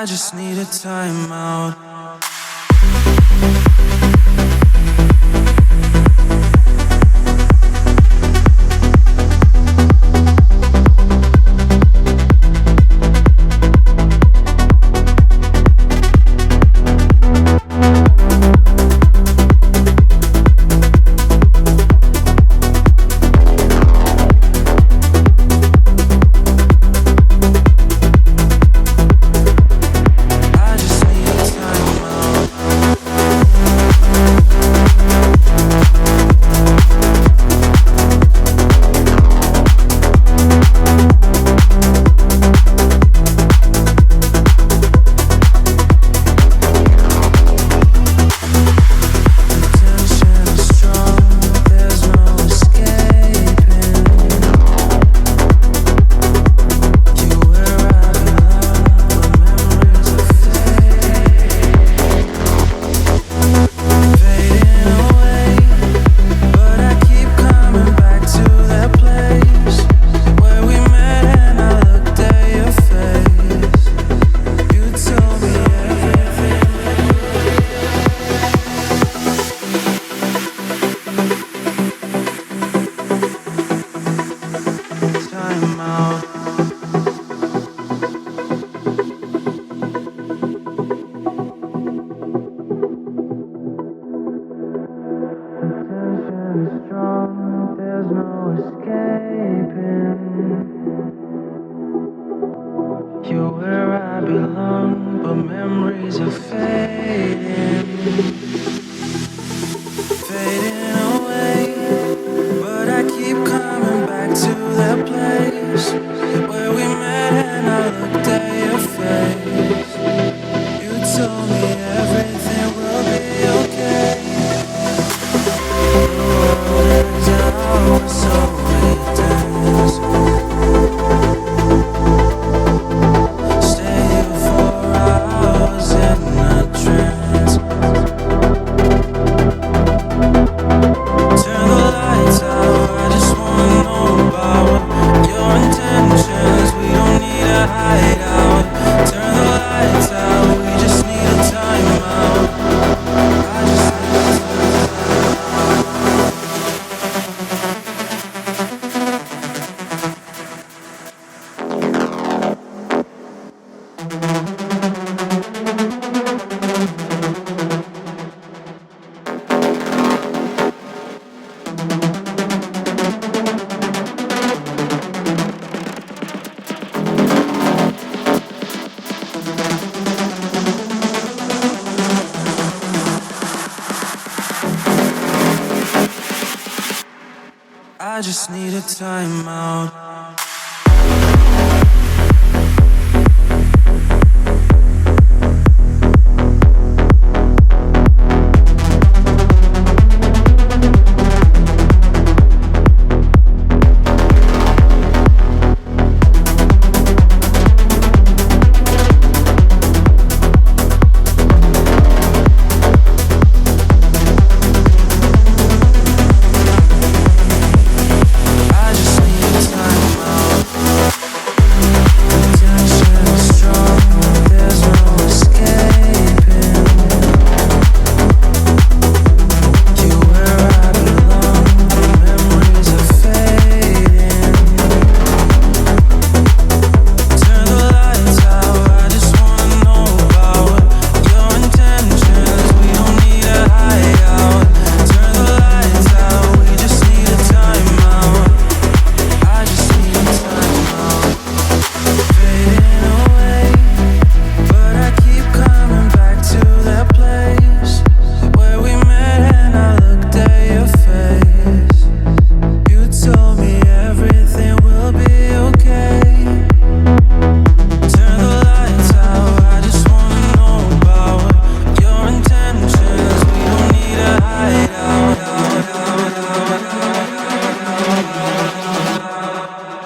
I just need a timeout. Strong, there's no escaping. You're where I belong, but memories are fading, fading away. But I keep coming back to that place where we met, and I looked at your face. You told me everything will be okay. So we dance, stay here for hours in a trance. Turn the lights out, I just wanna know about your intentions. We don't need a hideout. Turn the lights out, we just need a timeout. I just I just need a timeout.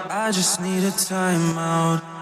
I just need a timeout.